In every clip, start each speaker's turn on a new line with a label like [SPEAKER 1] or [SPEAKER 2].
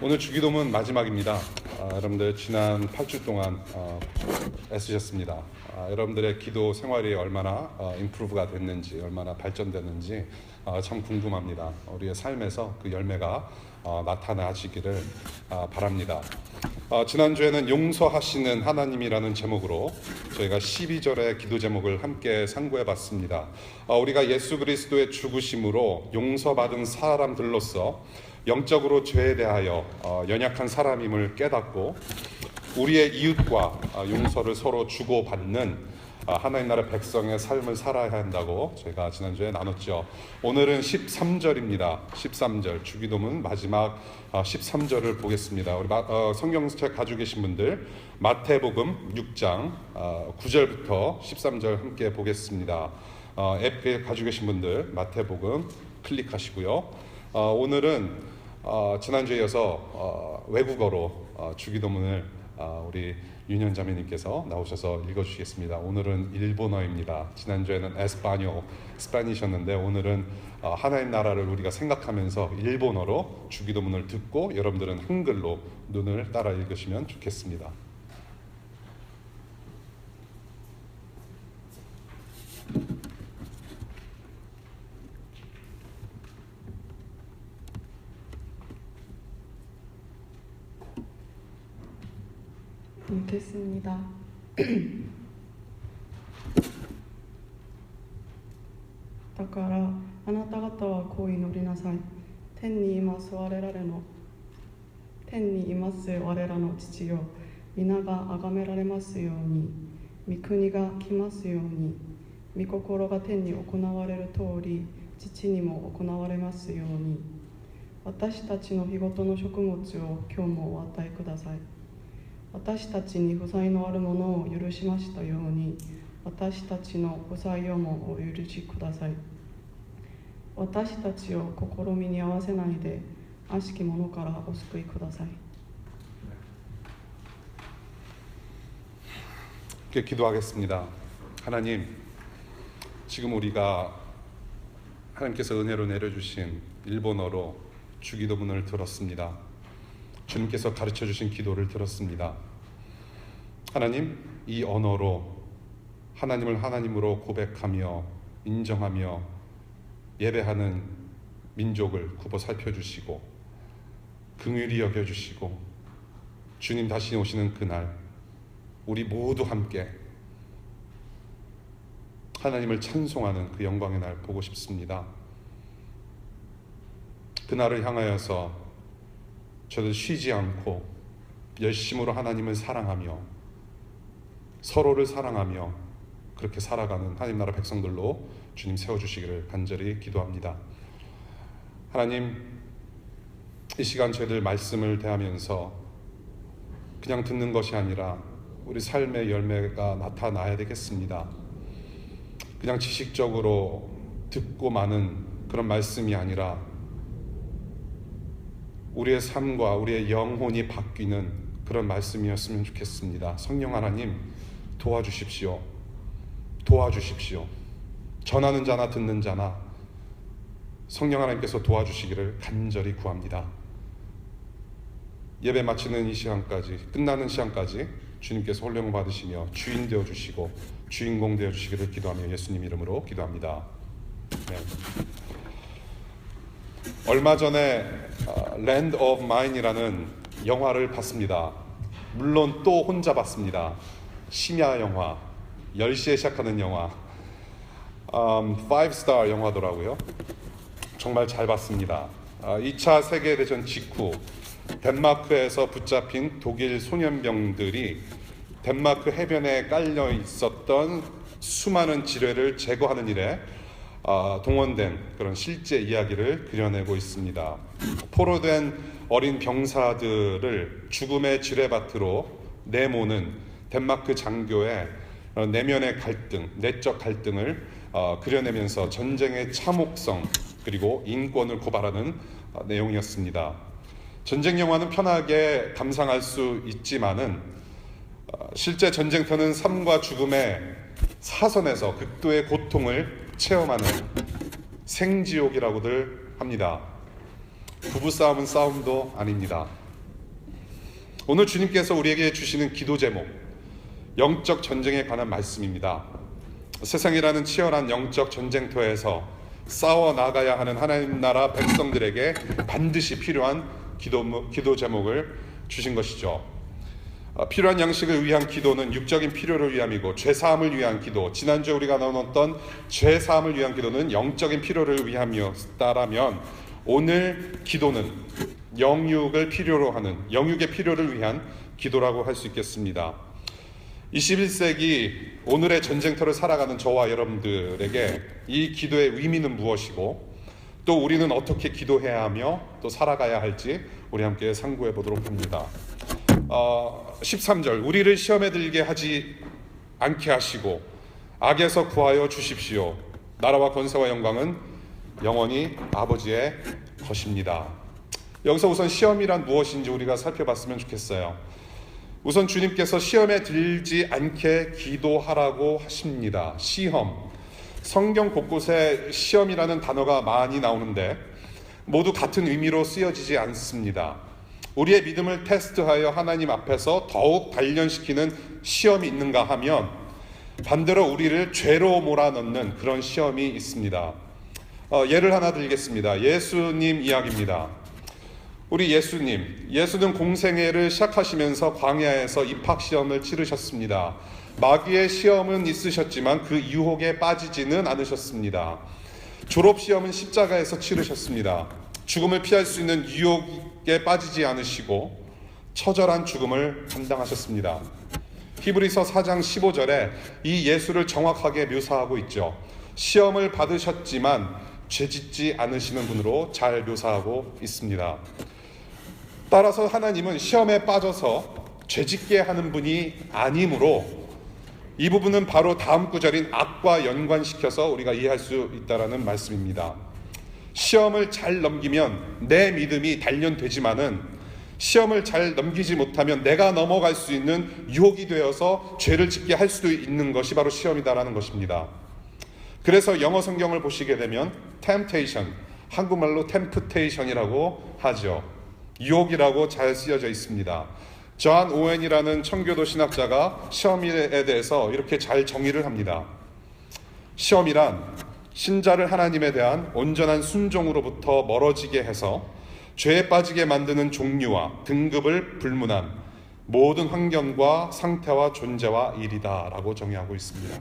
[SPEAKER 1] 오늘 주기도문 마지막입니다. 여러분들 지난 8주 동안 애쓰셨습니다. 여러분들의 기도 생활이 얼마나 임프루브가 됐는지, 얼마나 발전됐는지 참 궁금합니다. 우리의 삶에서 그 열매가 나타나시기를 바랍니다. 지난주에는 용서하시는 하나님이라는 제목으로 저희가 12절의 기도 제목을 함께 상고해 봤습니다. 우리가 예수 그리스도의 죽으심으로 용서받은 사람들로서 영적으로 죄에 대하여 연약한 사람임을 깨닫고 우리의 이웃과 용서를 서로 주고받는 하나님 나라 백성의 삶을 살아야 한다고 저희가 지난주에 나눴죠. 오늘은 13절입니다. 13절 주기도문 마지막 13절을 보겠습니다. 우리 성경책 가지고 계신 분들 마태복음 6장 9절부터 13절 함께 보겠습니다. 앱 가지고 계신 분들 마태복음 클릭하시고요. 오늘은 지난주에 이어서 외국어로 주기도문을 우리 윤현 자매님께서 나오셔서 읽어주시겠습니다. 오늘은 일본어입니다. 지난주에는 스파니셨는데 오늘은 하나님 나라를 우리가 생각하면서 일본어로 주기도문을 듣고 여러분들은 한글로 눈을 따라 읽으시면 좋겠습니다.
[SPEAKER 2] 읽겠습니다.だからあなた方はこう祈りなさい。天にいます我らの父よ、皆が崇められますように、御国が来ますように、御心が天に行われる通り父にも行われますように。私たちの日ごとの食物を今日もお与えください。私たちに負債のあるものを許しましたように、私たちの負債をもお許しください。私たちを試みに合わせないで、悪しき者からお救いください。
[SPEAKER 1] 기도하겠습니다. 하나님, 지금 우리가 하나님께서 은혜로 내려주신 일본어로 주기도문을 들었습니다. 주님께서 가르쳐 주신 기도를 들었습니다. 하나님, 이 언어로 하나님을 하나님으로 고백하며 인정하며 예배하는 민족을 굽어 살펴주시고 긍휼히 여겨주시고 주님 다시 오시는 그날 우리 모두 함께 하나님을 찬송하는 그 영광의 날 보고 싶습니다. 그날을 향하여서 저도 쉬지 않고 열심으로 하나님을 사랑하며 서로를 사랑하며 그렇게 살아가는 하나님 나라 백성들로 주님 세워주시기를 간절히 기도합니다. 하나님, 이 시간 저희들 말씀을 대하면서 그냥 듣는 것이 아니라 우리 삶의 열매가 나타나야 되겠습니다. 그냥 지식적으로 듣고 마는 그런 말씀이 아니라 우리의 삶과 우리의 영혼이 바뀌는 그런 말씀이었으면 좋겠습니다. 성령 하나님 도와주십시오. 전하는 자나 듣는 자나 성령 하나님께서 도와주시기를 간절히 구합니다. 예배 마치는 이 시간까지, 끝나는 시간까지 주님께서 홀령 받으시며 주인 되어주시고 주인공 되어주시기를 기도하며 예수님 이름으로 기도합니다. 네. 얼마 전에 Land of Mine이라는 영화를 봤습니다. 물론 또 혼자 봤습니다. 심야 영화, 10시에 시작하는 영화, 5스타 영화더라고요. 정말 잘 봤습니다. 2차 세계대전 직후 덴마크에서 붙잡힌 독일 소년병들이 덴마크 해변에 깔려 있었던 수많은 지뢰를 제거하는 일에 동원된 그런 실제 이야기를 그려내고 있습니다. 포로된 어린 병사들을 죽음의 지뢰밭으로 내모는 덴마크 장교의 내면의 갈등, 내적 갈등을 그려내면서 전쟁의 참혹성 그리고 인권을 고발하는 내용이었습니다. 전쟁 영화는 편하게 감상할 수 있지만은 실제 전쟁터는 삶과 죽음의 사선에서 극도의 고통을 체험하는 생지옥이라고들 합니다. 부부싸움은 싸움도 아닙니다. 오늘 주님께서 우리에게 주시는 기도 제목, 영적 전쟁에 관한 말씀입니다. 세상이라는 치열한 영적 전쟁터에서 싸워 나가야 하는 하나님 나라 백성들에게 반드시 필요한 기도 제목을 주신 것이죠. 필요한 양식을 위한 기도는 육적인 필요를 위함이고, 죄사함을 위한 기도, 지난주에 우리가 나눴던 죄사함을 위한 기도는 영적인 필요를 위함이었다라면, 오늘 기도는 영육을 필요로 하는, 영육의 필요를 위한 기도라고 할 수 있겠습니다. 21세기 오늘의 전쟁터를 살아가는 저와 여러분들에게 이 기도의 의미는 무엇이고, 또 우리는 어떻게 기도해야 하며 또 살아가야 할지 우리 함께 상고해 보도록 합니다. 13절, 우리를 시험에 들게 하지 않게 하시고 악에서 구하여 주십시오. 나라와 권세와 영광은 영원히 아버지의 것입니다. 여기서 우선 시험이란 무엇인지 우리가 살펴봤으면 좋겠어요. 우선 주님께서 시험에 들지 않게 기도하라고 하십니다. 시험, 성경 곳곳에 시험이라는 단어가 많이 나오는데 모두 같은 의미로 쓰여지지 않습니다. 우리의 믿음을 테스트하여 하나님 앞에서 더욱 단련시키는 시험이 있는가 하면 반대로 우리를 죄로 몰아넣는 그런 시험이 있습니다. 예를 하나 드리겠습니다. 예수님 이야기입니다. 우리 예수는 공생애를 시작하시면서 광야에서 입학시험을 치르셨습니다. 마귀의 시험은 있으셨지만 그 유혹에 빠지지는 않으셨습니다. 졸업시험은 십자가에서 치르셨습니다. 죽음을 피할 수 있는 유혹에 빠지지 않으시고 처절한 죽음을 감당하셨습니다. 히브리서 4장 15절에 이 예수를 정확하게 묘사하고 있죠. 시험을 받으셨지만 죄짓지 않으시는 분으로 잘 묘사하고 있습니다. 따라서 하나님은 시험에 빠져서 죄짓게 하는 분이 아니므로 이 부분은 바로 다음 구절인 악과 연관시켜서 우리가 이해할 수 있다는 말씀입니다. 시험을 잘 넘기면 내 믿음이 단련되지만은 시험을 잘 넘기지 못하면 내가 넘어갈 수 있는 유혹이 되어서 죄를 짓게 할 수도 있는 것이 바로 시험이다라는 것입니다. 그래서 영어 성경을 보시게 되면 temptation, 한국말로 temptation이라고 하죠. 유혹이라고 잘 쓰여져 있습니다. 존 오웬이라는 청교도 신학자가 시험에 대해서 이렇게 잘 정의를 합니다. 시험이란 신자를 하나님에 대한 온전한 순종으로부터 멀어지게 해서 죄에 빠지게 만드는 종류와 등급을 불문한 모든 환경과 상태와 존재와 일이다 라고 정의하고 있습니다.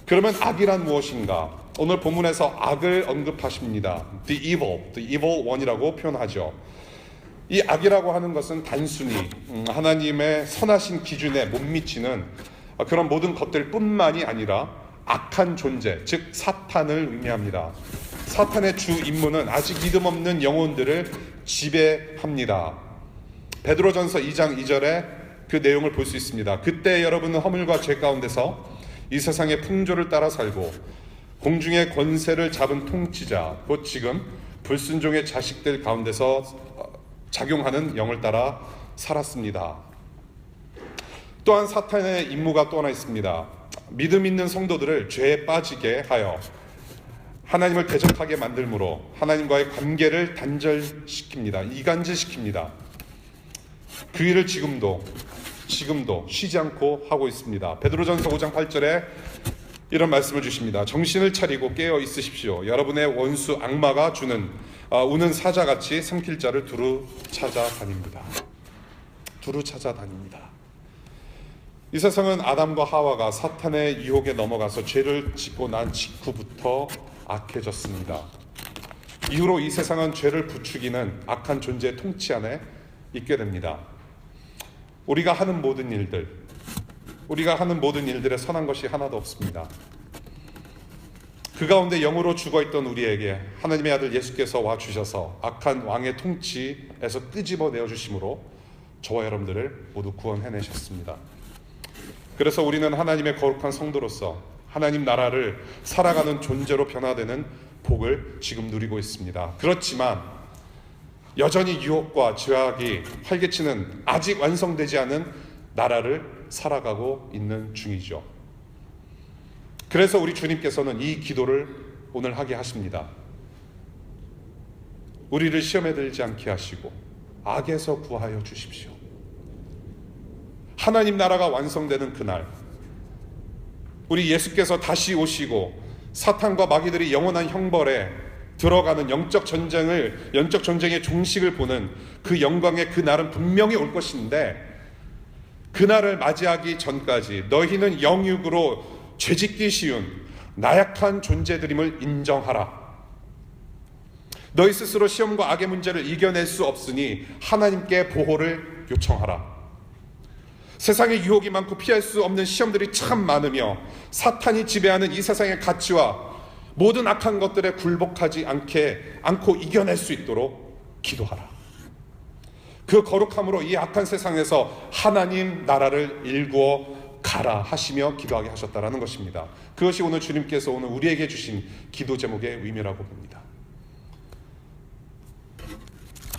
[SPEAKER 1] 그러면 악이란 무엇인가? 오늘 본문에서 악을 언급하십니다. The evil one이라고 표현하죠. 이 악이라고 하는 것은 단순히 하나님의 선하신 기준에 못 미치는 그런 모든 것들 뿐만이 아니라 악한 존재, 즉 사탄을 의미합니다. 사탄의 주 임무는 아직 믿음 없는 영혼들을 지배합니다. 베드로전서 2장 2절에 그 내용을 볼 수 있습니다. 그때 여러분은 허물과 죄 가운데서 이 세상의 풍조를 따라 살고 공중의 권세를 잡은 통치자, 곧 지금 불순종의 자식들 가운데서 작용하는 영을 따라 살았습니다. 또한 사탄의 임무가 또 하나 있습니다. 믿음 있는 성도들을 죄에 빠지게 하여 하나님을 대적하게 만들므로 하나님과의 관계를 단절시킵니다. 이간질시킵니다. 그 일을 지금도 쉬지 않고 하고 있습니다. 베드로전서 5장 8절에 이런 말씀을 주십니다. 정신을 차리고 깨어 있으십시오. 여러분의 원수 악마가 주는 우는 사자같이 삼킬 자를 두루 찾아다닙니다. 이 세상은 아담과 하와가 사탄의 유혹에 넘어가서 죄를 짓고 난 직후부터 악해졌습니다. 이후로 이 세상은 죄를 부추기는 악한 존재의 통치 안에 있게 됩니다. 우리가 하는 모든 일들에 선한 것이 하나도 없습니다. 그 가운데 영으로 죽어있던 우리에게 하나님의 아들 예수께서 와주셔서 악한 왕의 통치에서 끄집어내어 주심으로 저와 여러분들을 모두 구원해내셨습니다. 그래서 우리는 하나님의 거룩한 성도로서 하나님 나라를 살아가는 존재로 변화되는 복을 지금 누리고 있습니다. 그렇지만 여전히 유혹과 죄악이 활개치는 아직 완성되지 않은 나라를 살아가고 있는 중이죠. 그래서 우리 주님께서는 이 기도를 오늘 하게 하십니다. 우리를 시험에 들지 않게 하시고 악에서 구하여 주십시오. 하나님 나라가 완성되는 그날, 우리 예수께서 다시 오시고 사탄과 마귀들이 영원한 형벌에 들어가는 영적 전쟁의 종식을 보는 그 영광의 그 날은 분명히 올 것인데, 그날을 맞이하기 전까지 너희는 영육으로 죄짓기 쉬운 나약한 존재들임을 인정하라. 너희 스스로 시험과 악의 문제를 이겨낼 수 없으니 하나님께 보호를 요청하라. 세상에 유혹이 많고 피할 수 없는 시험들이 참 많으며 사탄이 지배하는 이 세상의 가치와 모든 악한 것들에 굴복하지 않고 이겨낼 수 있도록 기도하라. 그 거룩함으로 이 악한 세상에서 하나님 나라를 일구어 가라 하시며 기도하게 하셨다라는 것입니다. 그것이 오늘 주님께서 오늘 우리에게 주신 기도 제목의 의미라고 봅니다.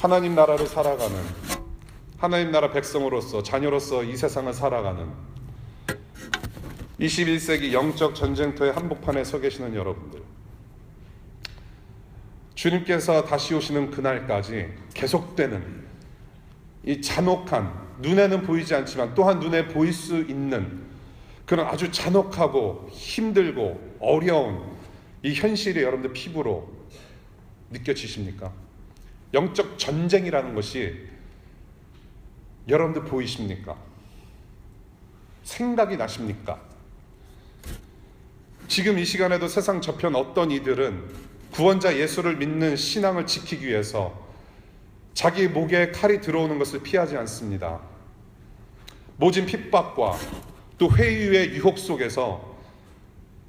[SPEAKER 1] 하나님 나라를 살아가는, 하나님 나라 백성으로서, 자녀로서 이 세상을 살아가는 21세기 영적 전쟁터의 한복판에 서 계시는 여러분들, 주님께서 다시 오시는 그날까지 계속되는 이 잔혹한, 눈에는 보이지 않지만 또한 눈에 보일 수 있는 그런 아주 잔혹하고 힘들고 어려운 이 현실이 여러분들 피부로 느껴지십니까? 영적 전쟁이라는 것이 여러분들 보이십니까? 생각이 나십니까? 지금 이 시간에도 세상 저편 어떤 이들은 구원자 예수를 믿는 신앙을 지키기 위해서 자기 목에 칼이 들어오는 것을 피하지 않습니다. 모진 핍박과 또 회유의 유혹 속에서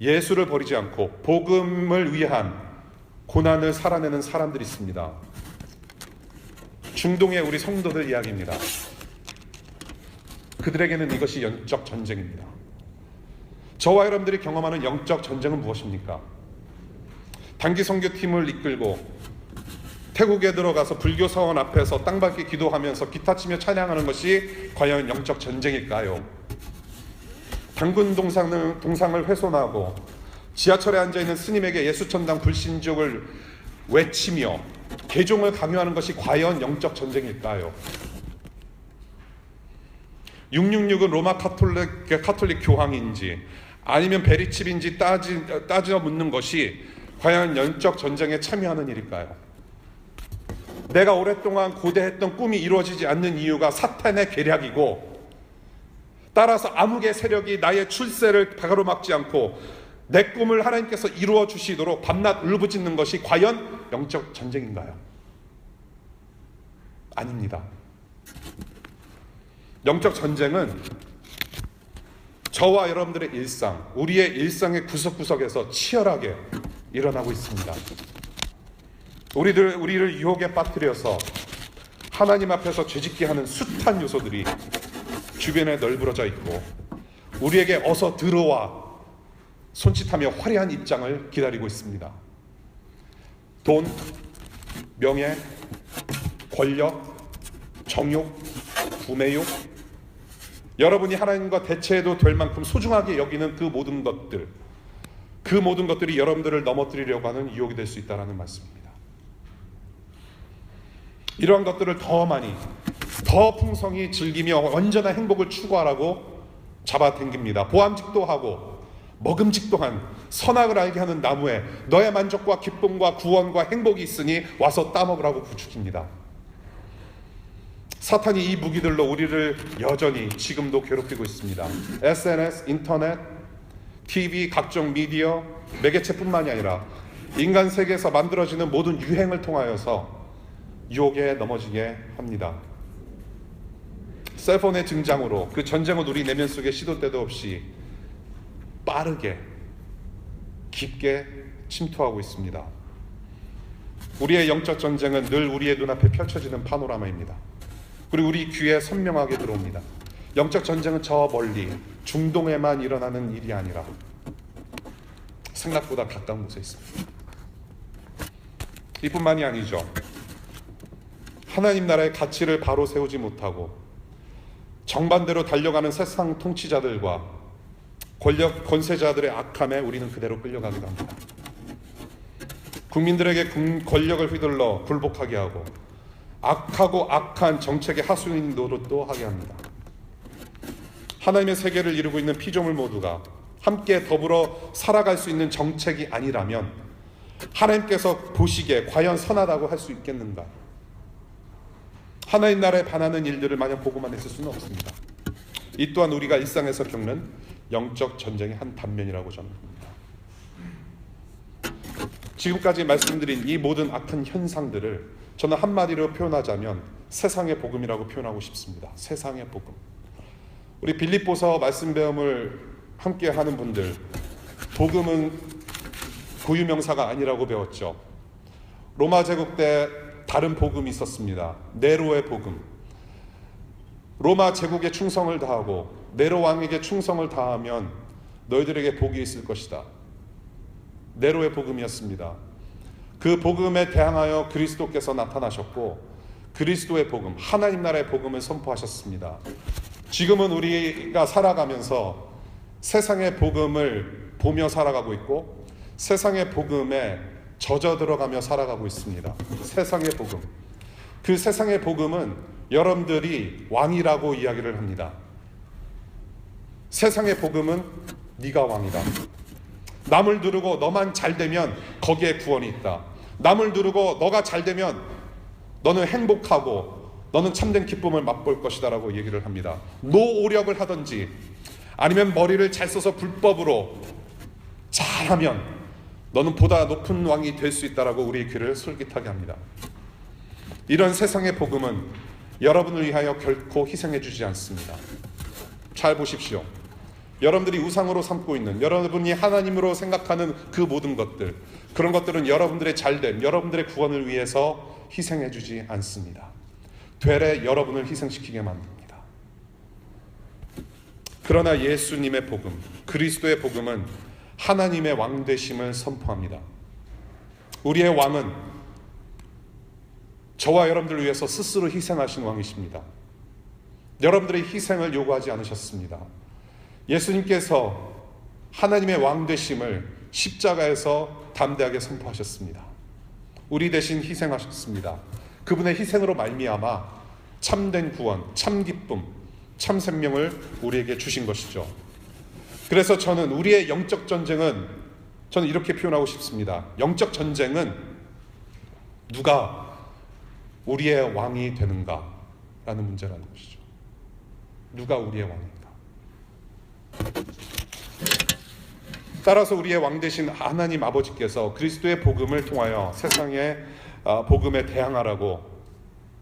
[SPEAKER 1] 예수를 버리지 않고 복음을 위한 고난을 살아내는 사람들이 있습니다. 중동의 우리 성도들 이야기입니다. 그들에게는 이것이 영적 전쟁입니다. 저와 여러분들이 경험하는 영적 전쟁은 무엇입니까? 단기 선교팀을 이끌고 태국에 들어가서 불교 사원 앞에서 땅밟기 기도하면서 기타 치며 찬양하는 것이 과연 영적 전쟁일까요? 당군 동상을 훼손하고 지하철에 앉아있는 스님에게 예수천당 불신족을 외치며 개종을 강요하는 것이 과연 영적 전쟁일까요? 666은 로마 카톨릭 교황인지 아니면 베리칩인지 따져 묻는 것이 과연 영적 전쟁에 참여하는 일일까요? 내가 오랫동안 고대했던 꿈이 이루어지지 않는 이유가 사탄의 계략이고, 따라서 암흑의 세력이 나의 출세를 가로막지 않고 내 꿈을 하나님께서 이루어 주시도록 밤낮 울부짖는 것이 과연 영적 전쟁인가요? 아닙니다. 영적 전쟁은 저와 여러분들의 일상, 우리의 일상의 구석구석에서 치열하게 일어나고 있습니다. 우리를 유혹에 빠뜨려서 하나님 앞에서 죄짓게 하는 숱한 요소들이 주변에 널브러져 있고, 우리에게 어서 들어와 손짓하며 화려한 입장을 기다리고 있습니다. 돈, 명예, 권력, 정욕, 구매욕, 여러분이 하나님과 대체해도 될 만큼 소중하게 여기는 그 모든 것들이 여러분들을 넘어뜨리려고 하는 유혹이 될 수 있다는 말씀입니다. 이러한 것들을 더 많이, 더 풍성히 즐기며 언제나 행복을 추구하라고 잡아당깁니다. 보암직도 하고 먹음직도 한 선악을 알게 하는 나무에 너의 만족과 기쁨과 구원과 행복이 있으니 와서 따먹으라고 부추깁니다. 사탄이 이 무기들로 우리를 여전히 지금도 괴롭히고 있습니다. SNS, 인터넷, TV, 각종 미디어, 매개체뿐만이 아니라 인간 세계에서 만들어지는 모든 유행을 통하여서 유혹에 넘어지게 합니다. 셀폰의 등장으로 그 전쟁을 우리 내면 속에 시도 때도 없이 빠르게 깊게 침투하고 있습니다. 우리의 영적 전쟁은 늘 우리의 눈앞에 펼쳐지는 파노라마입니다. 그리고 우리 귀에 선명하게 들어옵니다. 영적 전쟁은 저 멀리 중동에만 일어나는 일이 아니라 생각보다 가까운 곳에 있습니다. 이뿐만이 아니죠. 하나님 나라의 가치를 바로 세우지 못하고 정반대로 달려가는 세상 통치자들과 권세자들의 악함에 우리는 그대로 끌려가기도 합니다. 국민들에게 권력을 휘둘러 굴복하게 하고 악하고 악한 정책의 하수인 노릇도 하게 합니다. 하나님의 세계를 이루고 있는 피조물 모두가 함께 더불어 살아갈 수 있는 정책이 아니라면 하나님께서 보시기에 과연 선하다고 할 수 있겠는가? 하나님 나라에 반하는 일들을 마냥 보고만 있을 수는 없습니다. 이 또한 우리가 일상에서 겪는 영적 전쟁의 한 단면이라고 저는 봅니다. 지금까지 말씀드린 이 모든 악한 현상들을 저는 한마디로 표현하자면 세상의 복음이라고 표현하고 싶습니다. 세상의 복음. 우리 빌립보서 말씀 배움을 함께 하는 분들, 복음은 고유명사가 아니라고 배웠죠. 로마 제국 때 다른 복음이 있었습니다. 네로의 복음. 로마 제국에 충성을 다하고 네로 왕에게 충성을 다하면 너희들에게 복이 있을 것이다. 네로의 복음이었습니다. 그 복음에 대항하여 그리스도께서 나타나셨고 그리스도의 복음, 하나님 나라의 복음을 선포하셨습니다. 지금은 우리가 살아가면서 세상의 복음을 보며 살아가고 있고 세상의 복음에 젖어 들어가며 살아가고 있습니다. 세상의 복음. 그 세상의 복음은 여러분들이 왕이라고 이야기를 합니다. 세상의 복음은 네가 왕이다. 남을 두르고 너만 잘 되면 거기에 구원이 있다. 남을 두르고 너가 잘 되면 너는 행복하고 너는 참된 기쁨을 맛볼 것이다 라고 얘기를 합니다. 노오력을 하든지 아니면 머리를 잘 써서 불법으로 잘하면 너는 보다 높은 왕이 될 수 있다라고 우리의 귀를 솔깃하게 합니다. 이런 세상의 복음은 여러분을 위하여 결코 희생해 주지 않습니다. 잘 보십시오. 여러분들이 우상으로 삼고 있는, 여러분이 하나님으로 생각하는 그 모든 것들, 그런 것들은 여러분들의 잘됨, 여러분들의 구원을 위해서 희생해 주지 않습니다. 되레 여러분을 희생시키게 만듭니다. 그러나 예수님의 복음, 그리스도의 복음은 하나님의 왕 되심을 선포합니다. 우리의 왕은 저와 여러분들을 위해서 스스로 희생하신 왕이십니다. 여러분들의 희생을 요구하지 않으셨습니다. 예수님께서 하나님의 왕 되심을 십자가에서 담대하게 선포하셨습니다. 우리 대신 희생하셨습니다. 그분의 희생으로 말미암아 참된 구원, 참 기쁨, 참 생명을 우리에게 주신 것이죠. 그래서 저는 우리의 영적 전쟁은 저는 이렇게 표현하고 싶습니다. 영적 전쟁은 누가 우리의 왕이 되는가 라는 문제라는 것이죠. 누가 우리의 왕인가. 따라서 우리의 왕 되신 하나님 아버지께서 그리스도의 복음을 통하여 세상의 복음에 대항하라고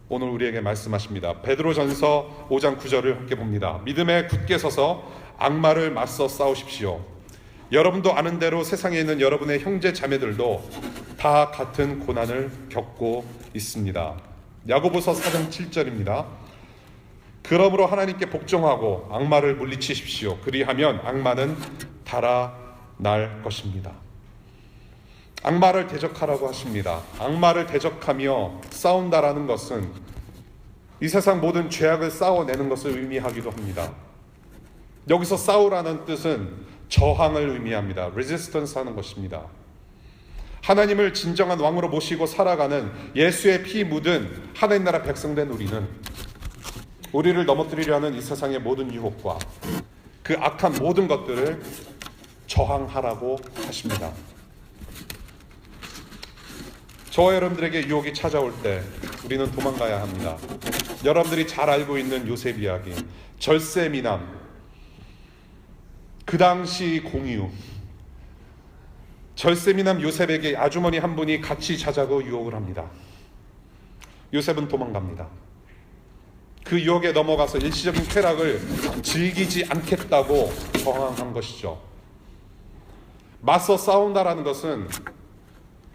[SPEAKER 1] 오늘 우리에게 말씀하십니다. 베드로전서 5장 9절을 함께 봅니다. 믿음에 굳게 서서 악마를 맞서 싸우십시오. 여러분도 아는 대로 세상에 있는 여러분의 형제 자매들도 다 같은 고난을 겪고 있습니다. 야고보서 4장 7절입니다. 그러므로 하나님께 복종하고 악마를 물리치십시오. 그리하면 악마는 달아날 것입니다. 악마를 대적하라고 하십니다. 악마를 대적하며 싸운다라는 것은 이 세상 모든 죄악을 싸워내는 것을 의미하기도 합니다. 여기서 싸우라는 뜻은 저항을 의미합니다. resistance 하는 것입니다. 하나님을 진정한 왕으로 모시고 살아가는 예수의 피 묻은 하나님 나라 백성된 우리를 넘어뜨리려 하는 이 세상의 모든 유혹과 그 악한 모든 것들을 저항하라고 하십니다. 저와 여러분들에게 유혹이 찾아올 때 우리는 도망가야 합니다. 여러분들이 잘 알고 있는 요셉 이야기, 절세 미남, 그 당시 공유, 절세 미남 요셉에게 아주머니 한 분이 같이 자자고 유혹을 합니다. 요셉은 도망갑니다. 그 유혹에 넘어가서 일시적인 쾌락을 즐기지 않겠다고 저항한 것이죠. 맞서 싸운다라는 것은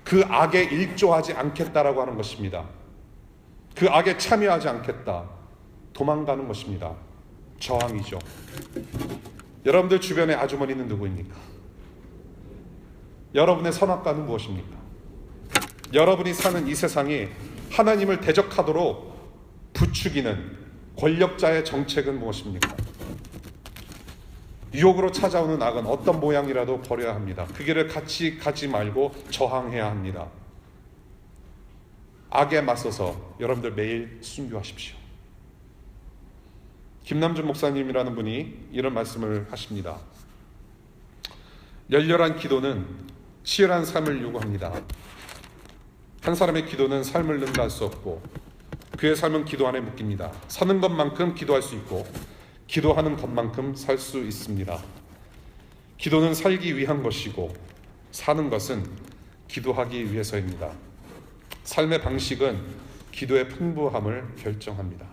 [SPEAKER 1] 그 악에 일조하지 않겠다라고 하는 것입니다. 그 악에 참여하지 않겠다. 도망가는 것입니다. 저항이죠. 여러분들 주변의 아주머니는 누구입니까? 여러분의 선악과는 무엇입니까? 여러분이 사는 이 세상이 하나님을 대적하도록 부추기는 권력자의 정책은 무엇입니까? 유혹으로 찾아오는 악은 어떤 모양이라도 버려야 합니다. 그 길을 같이 가지 말고 저항해야 합니다. 악에 맞서서 여러분들 매일 순교하십시오. 김남준 목사님이라는 분이 이런 말씀을 하십니다. 열렬한 기도는 치열한 삶을 요구합니다. 한 사람의 기도는 삶을 능가할 수 없고 그의 삶은 기도 안에 묶입니다. 사는 것만큼 기도할 수 있고 기도하는 것만큼 살 수 있습니다. 기도는 살기 위한 것이고 사는 것은 기도하기 위해서입니다. 삶의 방식은 기도의 풍부함을 결정합니다.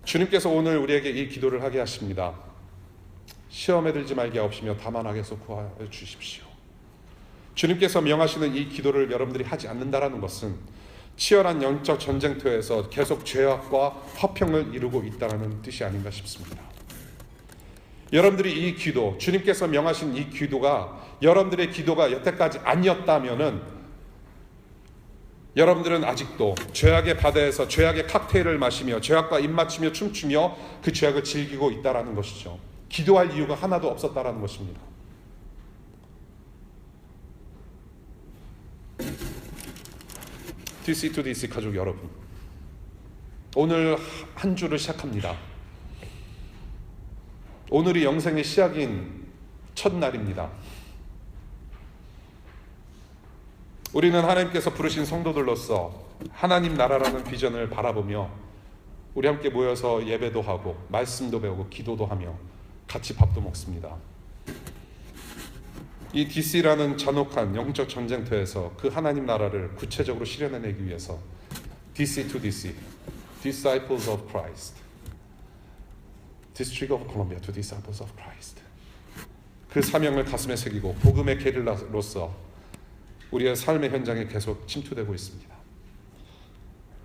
[SPEAKER 1] 주님께서 오늘 우리에게 이 기도를 하게 하십니다. 시험에 들지 말게 하옵시며 다만 악에서 구하여 주십시오. 주님께서 명하시는 이 기도를 여러분들이 하지 않는다라는 것은 치열한 영적 전쟁터에서 계속 죄악과 화평을 이루고 있다는 뜻이 아닌가 싶습니다. 여러분들이 이 기도, 주님께서 명하신 이 기도가 여러분들의 기도가 여태까지 아니었다면은 여러분들은 아직도 죄악의 바다에서 죄악의 칵테일을 마시며 죄악과 입맞추며 춤추며 그 죄악을 즐기고 있다라는 것이죠. 기도할 이유가 하나도 없었다라는 것입니다. DC2DC 가족 여러분, 오늘 한 주를 시작합니다. 오늘이 영생의 시작인 첫날입니다. 우리는 하나님께서 부르신 성도들로서 하나님 나라라는 비전을 바라보며 우리 함께 모여서 예배도 하고 말씀도 배우고 기도도 하며 같이 밥도 먹습니다. 이 DC라는 잔혹한 영적 전쟁터에서 그 하나님 나라를 구체적으로 실현해내기 위해서 DC2DC, Disciples of Christ, District of Columbia to Disciples of Christ, 그 사명을 가슴에 새기고 복음의 게릴라로서 우리의 삶의 현장에 계속 침투되고 있습니다.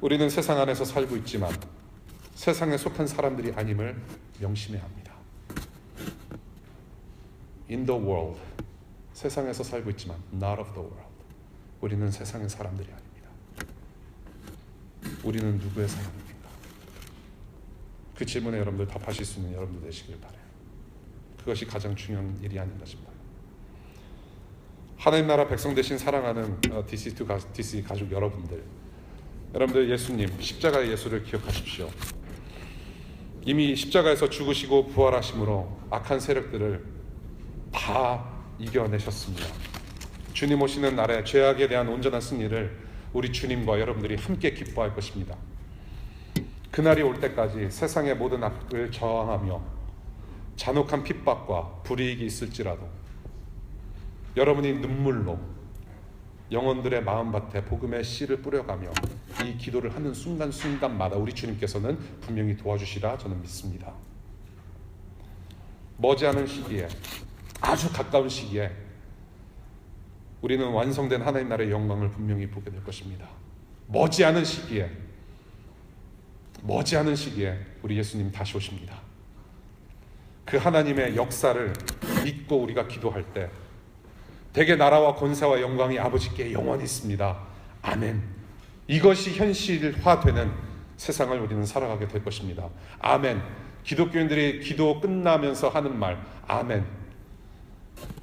[SPEAKER 1] 우리는 세상 안에서 살고 있지만 세상에 속한 사람들이 아님을 명심해야 합니다. In the world, 세상에서 살고 있지만 not of the world, 우리는 세상의 사람들이 아닙니다. 우리는 누구의 사람입니까? 그 질문에 여러분들 답하실 수 있는 여러분들 되시길 바라요. 그것이 가장 중요한 일이 아닌가 싶어요. 하나님 나라 백성 되신 사랑하는 DC 가족 여러분들, 예수님 십자가의 예수를 기억하십시오. 이미 십자가에서 죽으시고 부활하심으로 악한 세력들을 다 이겨내셨습니다. 주님 오시는 날에 죄악에 대한 온전한 승리를 우리 주님과 여러분들이 함께 기뻐할 것입니다. 그날이 올 때까지 세상의 모든 악을 저항하며 잔혹한 핍박과 불이익이 있을지라도 여러분이 눈물로 영혼들의 마음밭에 복음의 씨를 뿌려가며 이 기도를 하는 순간순간마다 우리 주님께서는 분명히 도와주시라 저는 믿습니다. 머지않은 시기에, 아주 가까운 시기에 우리는 완성된 하나님 나라의 영광을 분명히 보게 될 것입니다. 머지않은 시기에 우리 예수님 다시 오십니다. 그 하나님의 역사를 믿고 우리가 기도할 때 대개 나라와 권세와 영광이 아버지께 영원히 있습니다. 아멘. 이것이 현실화되는 세상을 우리는 살아가게 될 것입니다. 아멘. 기독교인들이 기도 끝나면서 하는 말 아멘.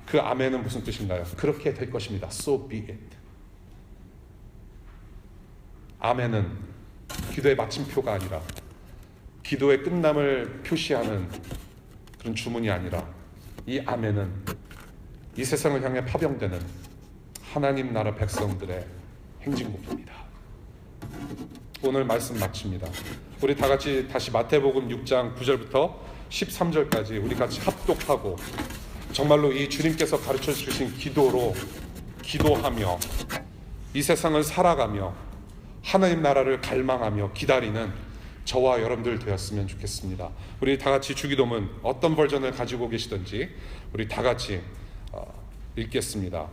[SPEAKER 1] 그 아멘은 무슨 뜻인가요? 그렇게 될 것입니다. So be it. 아멘은 기도의 마침표가 아니라 기도의 끝남을 표시하는 그런 주문이 아니라 이 아멘은 이 세상을 향해 파병되는 하나님 나라 백성들의 행진곡입니다. 오늘 말씀 마칩니다. 우리 다 같이 다시 마태복음 6장 9절부터 13절까지 우리 같이 합독하고 정말로 이 주님께서 가르쳐 주신 기도로 기도하며 이 세상을 살아가며 하나님 나라를 갈망하며 기다리는 저와 여러분들 되었으면 좋겠습니다. 우리 다 같이 주기도문 어떤 버전을 가지고 계시든지 우리 다 같이 읽겠습니다.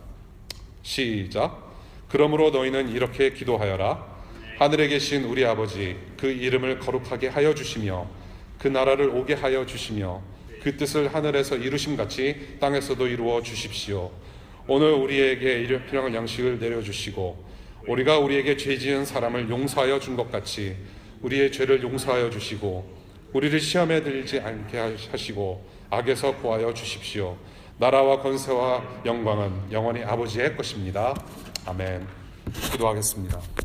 [SPEAKER 1] 시작. 그러므로 너희는 이렇게 기도하여라. 하늘에 계신 우리 아버지, 그 이름을 거룩하게 하여 주시며 그 나라를 오게 하여 주시며 그 뜻을 하늘에서 이루심같이 땅에서도 이루어 주십시오. 오늘 우리에게 필요한 양식을 내려주시고 우리가 우리에게 죄 지은 사람을 용서하여 준 것 같이 우리의 죄를 용서하여 주시고 우리를 시험에 들지 않게 하시고 악에서 구하여 주십시오. 나라와 권세와 영광은 영원히 아버지의 것입니다. 아멘. 기도하겠습니다.